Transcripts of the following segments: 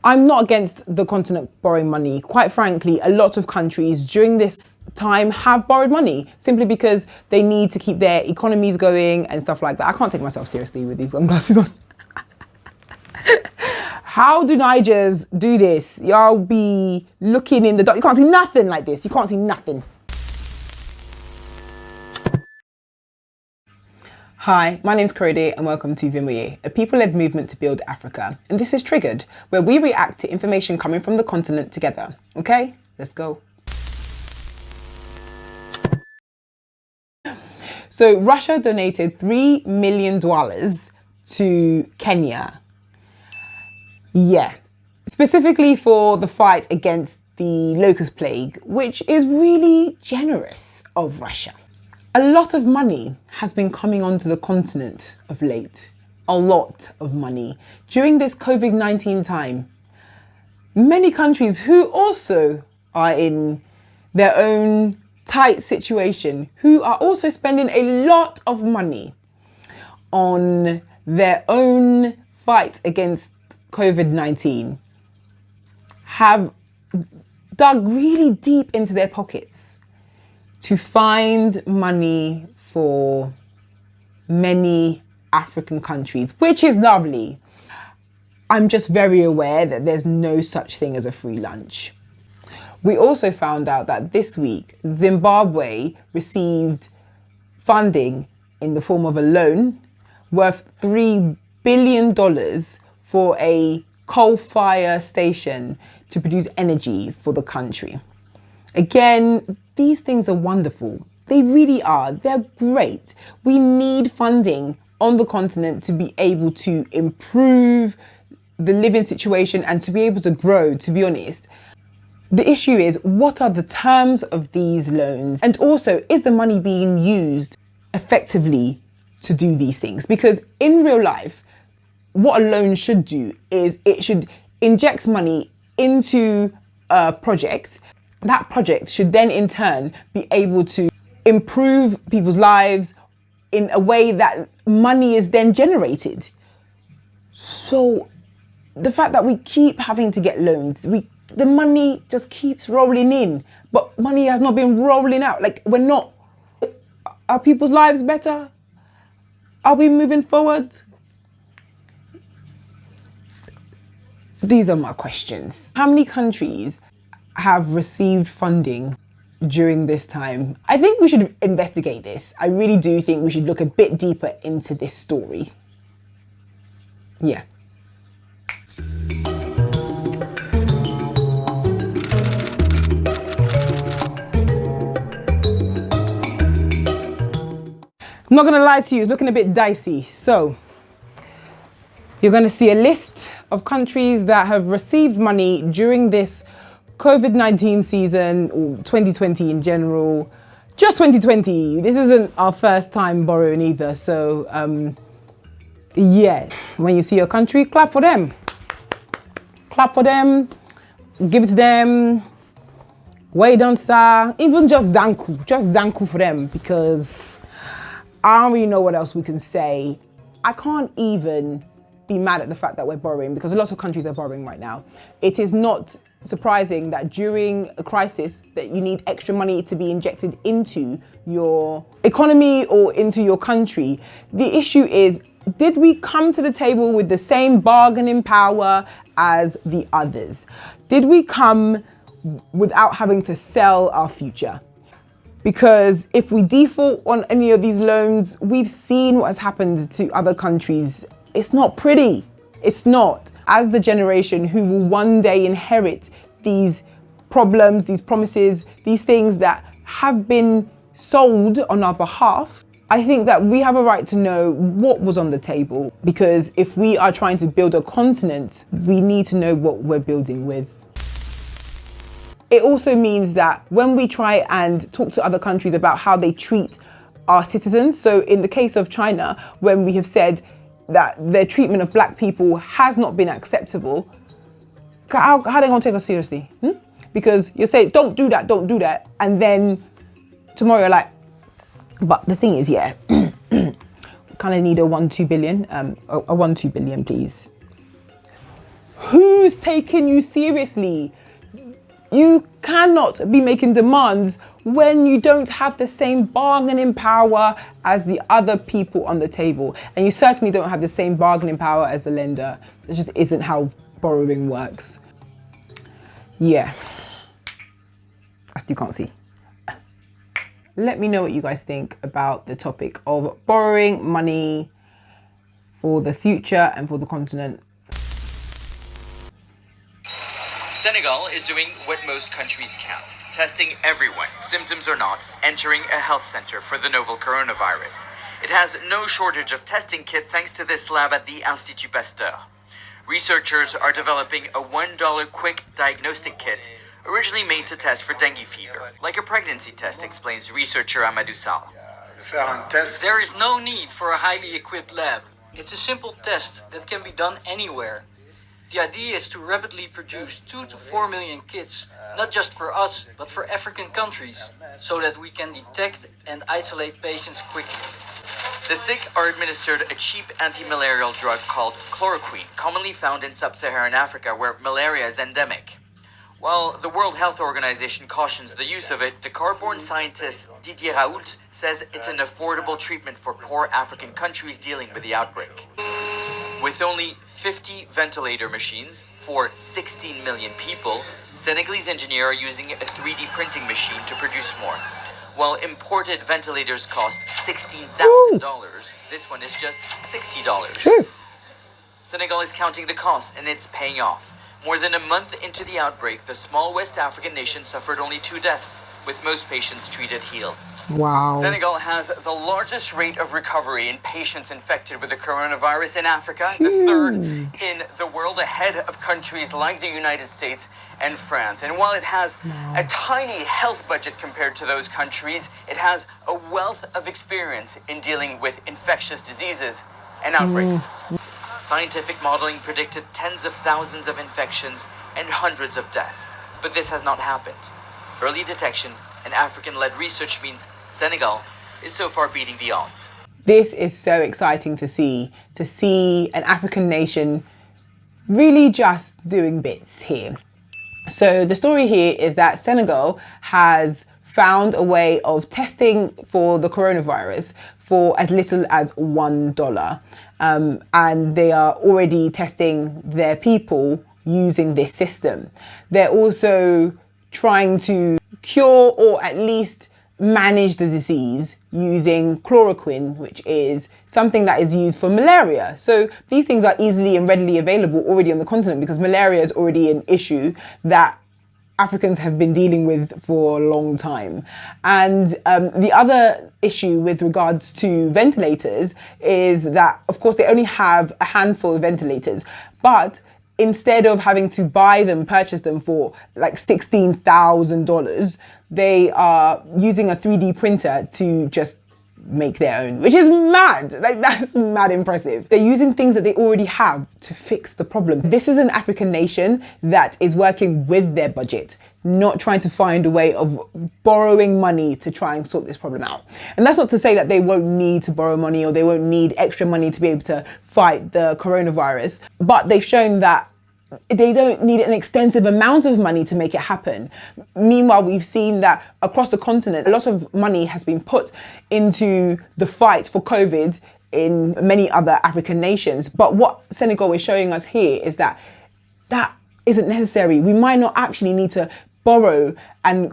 I'm not against the continent borrowing money. Quite frankly, a lot of countries during this time have borrowed money simply because they need to keep their economies going and stuff like that. I can't take myself seriously with these glasses on. How do Nigers do this? Y'all be looking in the dark. You can't see nothing like this. You can't see nothing. Hi, my name's Korede and welcome to Vimoye, a people-led movement to build Africa. And this is Triggered, where we react to information coming from the continent together. Okay, let's go. So Russia donated $3 million to Kenya. Yeah, specifically for the fight against the locust plague, which is really generous of Russia. A lot of money has been coming onto the continent of late. A lot of money. During this COVID-19 time, many countries who also are in their own tight situation, who are also spending a lot of money on their own fight against COVID-19, have dug really deep into their pockets to find money for many African countries, which is lovely. I'm just very aware that there's no such thing as a free lunch. We also found out that this week, Zimbabwe received funding in the form of a loan worth $3 billion for a coal-fire station to produce energy for the country. Again, these things are wonderful. They really are. They're great. We need funding on the continent to be able to improve the living situation and to be able to grow, to be honest. The issue is, what are the terms of these loans? And also, is the money being used effectively to do these things? Because in real life, what a loan should do is it should inject money into a project. That project should then in turn be able to improve people's lives in a way that money is then generated. So the fact that we keep having to get loans, the money just keeps rolling in, but money has not been rolling out. Like, are people's lives better? Are we moving forward? These are my questions. How many countries have received funding during this time? I think we should investigate this. I really do think we should look a bit deeper into this story. Yeah. I'm not gonna lie to you, it's looking a bit dicey. So, you're gonna see a list of countries that have received money during this COVID-19 season, or 2020 in general. Just 2020. This isn't our first time borrowing either. So, yeah, when you see a country, clap for them. Clap for them, give it to them. Well done, sir. Even just Zanku for them, because I don't really know what else we can say. I can't even be mad at the fact that we're borrowing, because a lot of countries are borrowing right now. It is not surprising that during a crisis that you need extra money to be injected into your economy or into your country. The issue is, did we come to the table with the same bargaining power as the others? Did we come without having to sell our future? Because if we default on any of these loans, we've seen what has happened to other countries. It's not pretty. It's not. As the generation who will one day inherit these problems, these promises, these things that have been sold on our behalf, I think that we have a right to know what was on the table. Because if we are trying to build a continent, we need to know what we're building with. It also means that when we try and talk to other countries about how they treat our citizens, so in the case of China, when we have said that their treatment of black people has not been acceptable, how are they going to take us seriously? Because you say, don't do that, and then tomorrow you're like, but the thing is, yeah, we kind of need a 1-2 billion, a 1-2 billion, please. Who's taking you seriously? You cannot be making demands when you don't have the same bargaining power as the other people on the table. And you certainly don't have the same bargaining power as the lender. It just isn't how borrowing works. Yeah, as you can't see. Let me know what you guys think about the topic of borrowing money for the future and for the continent. Senegal is doing what most countries can't, testing everyone, symptoms or not, entering a health center for the novel coronavirus. It has no shortage of testing kit thanks to this lab at the Institut Pasteur. Researchers are developing a $1 quick diagnostic kit, originally made to test for dengue fever, like a pregnancy test, explains researcher Amadou Sall. There is no need for a highly equipped lab. It's a simple test that can be done anywhere. The idea is to rapidly produce 2 to 4 million kits, not just for us, but for African countries, so that we can detect and isolate patients quickly. The sick are administered a cheap anti-malarial drug called chloroquine, commonly found in sub-Saharan Africa where malaria is endemic. While the World Health Organization cautions the use of it, Dakar-born scientist Didier Raoult says it's an affordable treatment for poor African countries dealing with the outbreak. With only 50 ventilator machines for 16 million people, Senegalese engineers are using a 3D printing machine to produce more. While imported ventilators cost $16,000, this one is just $60. Senegal is counting the cost and it's paying off. More than a month into the outbreak, the small West African nation suffered only 2 deaths, with most patients treated healed. Wow. Senegal has the largest rate of recovery in patients infected with the coronavirus in Africa, the third in the world, ahead of countries like the United States and France. And while it has a tiny health budget compared to those countries, it has a wealth of experience in dealing with infectious diseases and outbreaks. Scientific modeling predicted tens of thousands of infections and hundreds of deaths. But this has not happened. Early detection and African-led research means Senegal is so far beating the odds. This is so exciting to see an African nation really just doing bits here. So the story here is that Senegal has found a way of testing for the coronavirus for as little as $1. And they are already testing their people using this system. They're also trying to cure or at least manage the disease using chloroquine, which is something that is used for malaria. So these things are easily and readily available already on the continent because malaria is already an issue that Africans have been dealing with for a long time. And the other issue with regards to ventilators is that, of course, they only have a handful of ventilators, but instead of having to buy them, purchase them for like $16,000, they are using a 3D printer to just make their own, which is mad. Like, that's mad impressive. They're using things that they already have to fix the problem. This is an African nation that is working with their budget, not trying to find a way of borrowing money to try and sort this problem out. And that's not to say that they won't need to borrow money or they won't need extra money to be able to fight the coronavirus, but they've shown that they don't need an extensive amount of money to make it happen. Meanwhile, we've seen that across the continent, a lot of money has been put into the fight for COVID in many other African nations. But what Senegal is showing us here is that that isn't necessary. We might not actually need to borrow and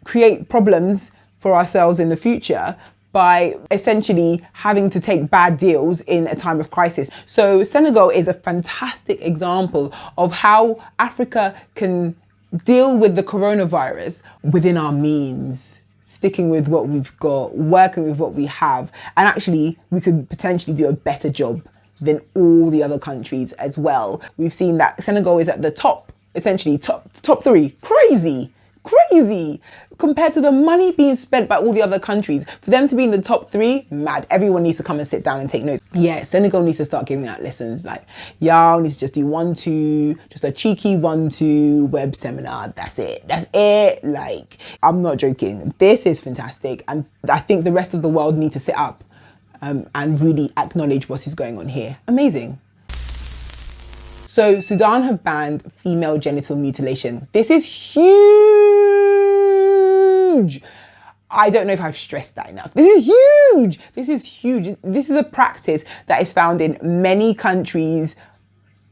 create problems for ourselves in the future by essentially having to take bad deals in a time of crisis. So Senegal is a fantastic example of how Africa can deal with the coronavirus within our means, sticking with what we've got, working with what we have, and actually we could potentially do a better job than all the other countries as well. We've seen that Senegal is at the top, essentially top 3. Crazy compared to the money being spent by all the other countries. For them to be in the top 3, mad. Everyone needs to come and sit down and take notes. Yeah, Senegal needs to start giving out lessons. Like, y'all need to just do 1-2, just a cheeky 1-2 web seminar. That's it. Like, I'm not joking. This is fantastic. And I think the rest of the world need to sit up and really acknowledge what is going on here. Amazing. So Sudan have banned female genital mutilation. This is huge. I don't know if I've stressed that enough. This is huge. This is huge. This is a practice that is found in many countries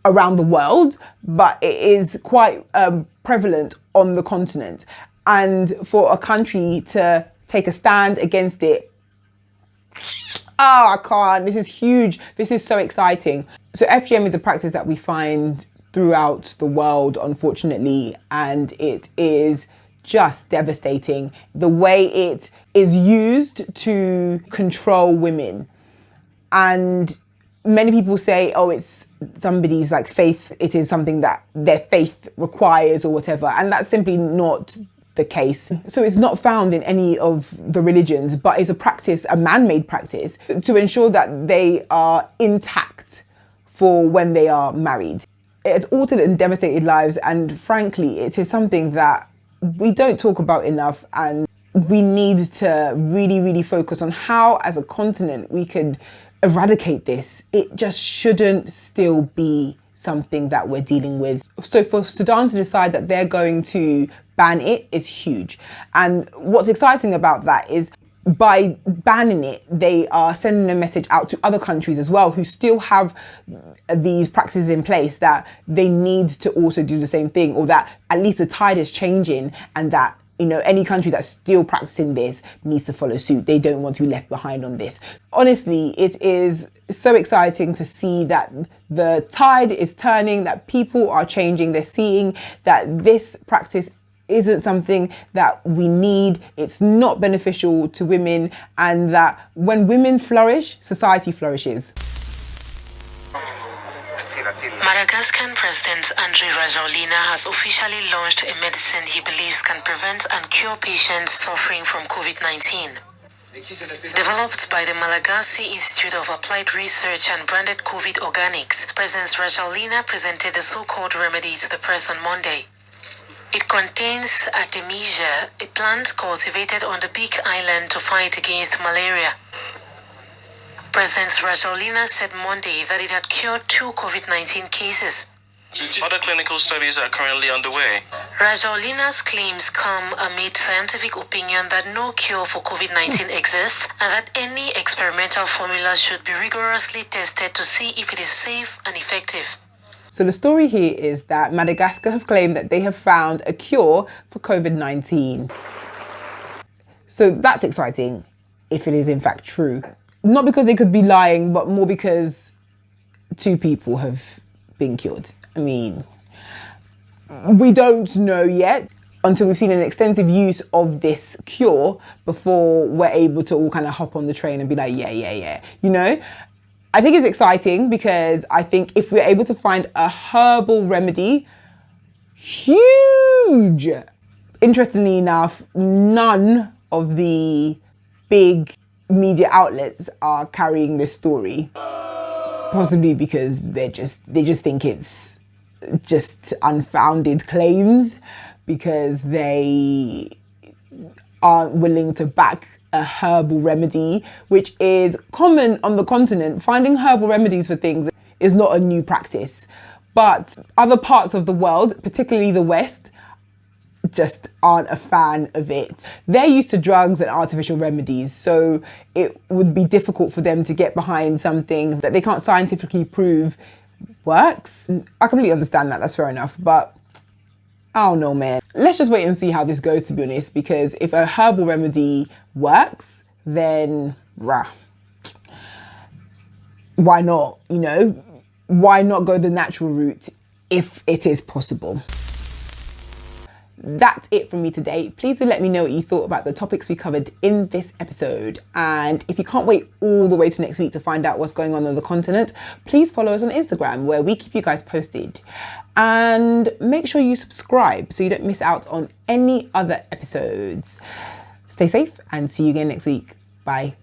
around the world, but it is quite prevalent on the continent. And for a country to take a stand against it, I can't. This is huge. This is so exciting. So FGM is a practice that we find throughout the world, unfortunately, and it is just devastating. The way it is used to control women. And many people say, oh, it's somebody's like faith. It is something that their faith requires or whatever. And that's simply not the case. So it's not found in any of the religions, but it's a practice, a man-made practice, to ensure that they are intact for when they are married. It's altered and devastated lives, and frankly, it is something that we don't talk about enough, and we need to really, really focus on how, as a continent, we could eradicate this. It just shouldn't still be something that we're dealing with. So for Sudan to decide that they're going to ban it is huge. And what's exciting about that is by banning it, they are sending a message out to other countries as well who still have these practices in place, that they need to also do the same thing, or that at least the tide is changing, and that, you know, any country that's still practicing this needs to follow suit. They don't want to be left behind on this. Honestly, it is so exciting to see that the tide is turning, that people are changing. They're seeing that this practice isn't something that we need. It's not beneficial to women, and that when women flourish, society flourishes. Madagascar President Andry Rajoelina has officially launched a medicine he believes can prevent and cure patients suffering from COVID-19. Developed by the Madagascar Institute of Applied Research and branded COVID Organics, President Rajoelina presented the so-called remedy to the press on Monday. It contains artemisia, a plant cultivated on the Big Island to fight against malaria. President Rajoelina said Monday that it had cured 2 COVID-19 cases. Other clinical studies are currently underway. Rajoelina's claims come amid scientific opinion that no cure for COVID-19 exists, and that any experimental formula should be rigorously tested to see if it is safe and effective. So the story here is that Madagascar have claimed that they have found a cure for COVID-19. So that's exciting, if it is in fact true. Not because they could be lying, but more because 2 people have been cured. I mean, we don't know yet until we've seen an extensive use of this cure before we're able to all kind of hop on the train and be like, yeah. You know, I think it's exciting because I think if we're able to find a herbal remedy, huge. Interestingly enough, none of the big media outlets are carrying this story, possibly because they just think it's just unfounded claims, because they aren't willing to back a herbal remedy, which is common on the continent. Finding herbal remedies for things is not a new practice, but other parts of the world, particularly the West, just aren't a fan of it. They're used to drugs and artificial remedies, so it would be difficult for them to get behind something that they can't scientifically prove works. I completely understand that, that's fair enough, but I don't know, man. Let's just wait and see how this goes, to be honest, because if a herbal remedy works, then why not, you know? Why not go the natural route if it is possible? That's it from me today. Please do let me know what you thought about the topics we covered in this episode. And if you can't wait all the way to next week to find out what's going on the continent, please follow us on Instagram, where we keep you guys posted. And make sure you subscribe so you don't miss out on any other episodes. Stay safe and see you again next week. Bye.